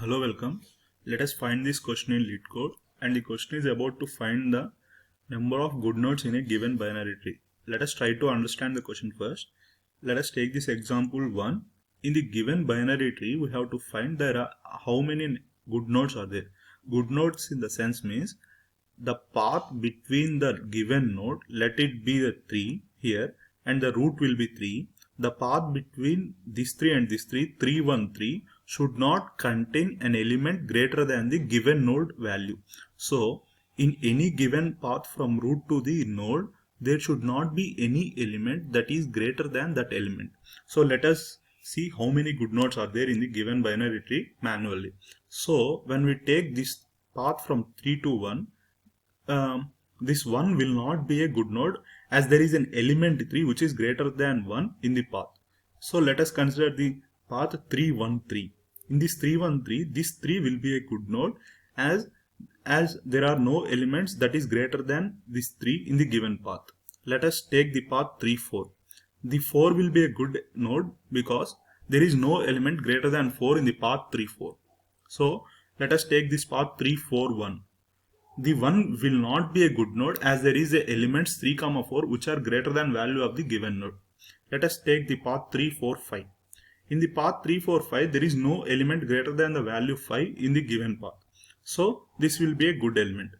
Hello, welcome. Let us find this question in LeetCode, and the question is about to find the number of good nodes in a given binary tree. Let us try to understand the question first. Let us take this example 1. In the given binary tree, we have to find how many good nodes are there. Good nodes in the sense means the path between the given node, let it be the 3 here, and the root will be 3. The path between this 3 and this 3, 3, 1, 3, should not contain an element greater than the given node value. So, in any given path from root to the node, there should not be any element that is greater than that element. So, let us see how many good nodes are there in the given binary tree manually. So, when we take this path from 3 to 1, this 1 will not be a good node as there is an element 3 which is greater than 1 in the path. So let us consider the path 313. In this 313, this 3 will be a good node as there are no elements that is greater than this 3 in the given path. Let us take the path 34. The 4 will be a good node because there is no element greater than 4 in the path 34. So let us take this path 341. The 1 will not be a good node as there is a elements 3, 4 which are greater than value of the given node. Let us take the path 3, 4, 5. In the path 3, 4, 5 there is no element greater than the value 5 in the given path. So this will be a good element.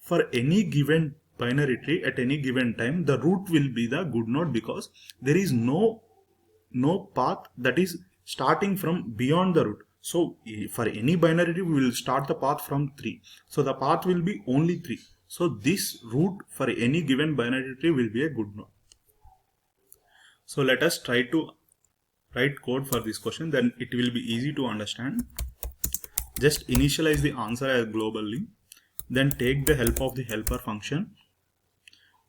For any given binary tree at any given time, the root will be the good node because there is no path that is starting from beyond the root. So for any binary tree, we will start the path from 3. So the path will be only 3. So this root for any given binary tree will be a good node. So let us try to write code for this question, then it will be easy to understand. Just initialize the answer as globally, then take the help of the helper function.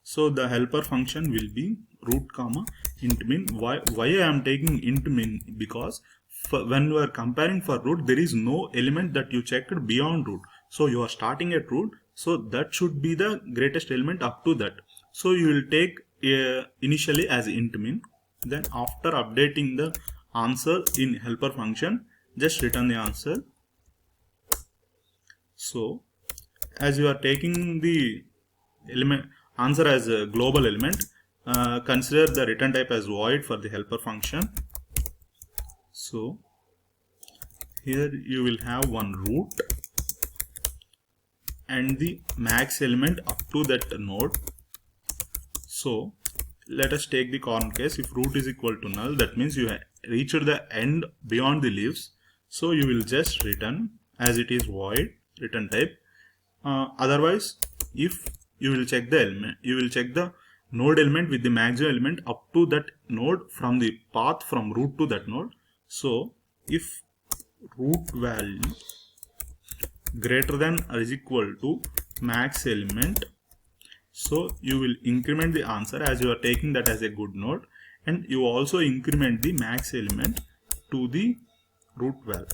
So the helper function will be root comma int min. Why I am taking int min? Because when you are comparing for root, there is no element that you checked beyond root. So you are starting at root, so that should be the greatest element up to that. So you will take initially as int min. Then after updating the answer in helper function, just return the answer. So as you are taking the element answer as a global element, consider the return type as void for the helper function. So here you will have one root and the max element up to that node. So let us take the corner case. If root is equal to null, that means you reached the end beyond the leaves. So you will just return as it is void return type. Otherwise, if you will check the element, you will check the node element with the maximum element up to that node from the path from root to that node. So if root value greater than or is equal to max element, so you will increment the answer as you are taking that as a good node, and you also increment the max element to the root value.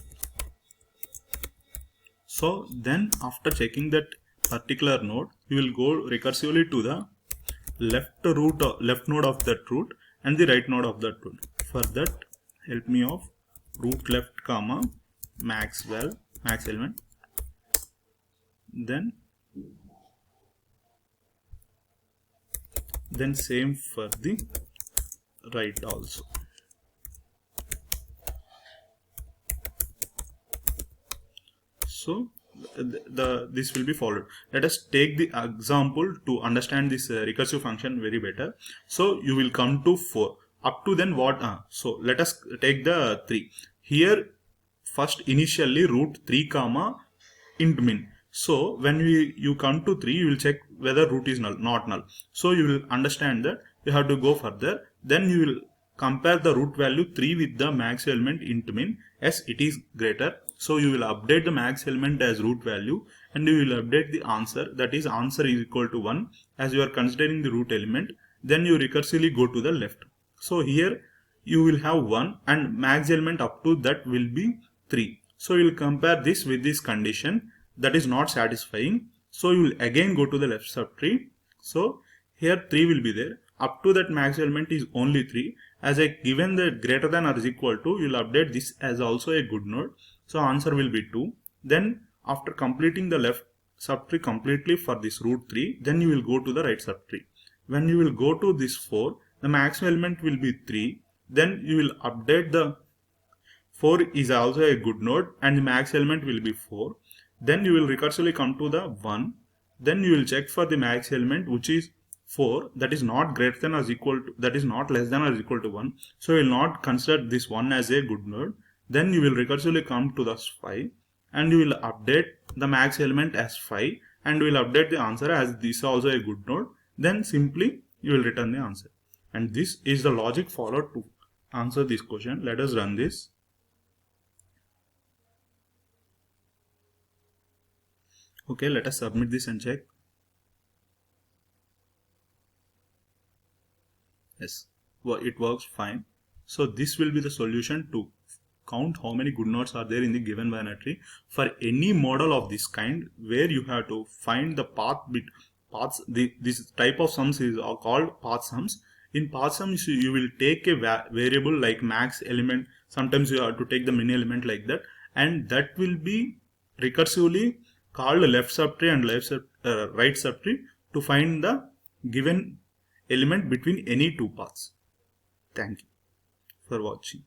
So then after checking that particular node, you will go recursively to the left node of that root and the right node of that root. For that, help me of root left comma max element. Then same for the right also. So this will be followed. Let us take the example to understand this recursive function very better. So you will come to 4 up to then what? So let us take the 3 here. First initially root 3 comma int min. So when you come to 3, you will check whether root is null, not null. So you will understand that you have to go further. Then you will compare the root value 3 with the max element int min as it is greater. So you will update the max element as root value and you will update the answer, that is answer is equal to 1 as you are considering the root element. Then you recursively go to the left. So here you will have 1 and max element up to that will be 3. So you will compare this with this condition that is not satisfying. So you will again go to the left subtree. So here 3 will be there. Up to that max element is only 3. As I given the greater than or is equal to, you will update this as also a good node. So answer will be 2. Then after completing the left subtree completely for this root 3, then you will go to the right subtree. When you will go to this 4, the maximum element will be 3. Then you will update the 4 is also a good node and the max element will be 4. Then you will recursively come to the 1. Then you will check for the max element which is 4, that is not greater than or equal to, that is not less than or equal to 1. So you will not consider this 1 as a good node. Then you will recursively come to the 5 and you will update the max element as 5 and you will update the answer as this also a good node. Then simply you will return the answer. And this is the logic followed to answer this question. Let us run this. Okay, let us submit this and check. Yes, well, it works fine. So this will be the solution to count how many good nodes are there in the given binary tree for any model of this kind, where you have to find the paths. This type of sums is called path sums. In path sums, you will take a variable like max element. Sometimes you have to take the min element like that, and that will be recursively called left subtree and right subtree to find the given element between any two paths. Thank you for watching.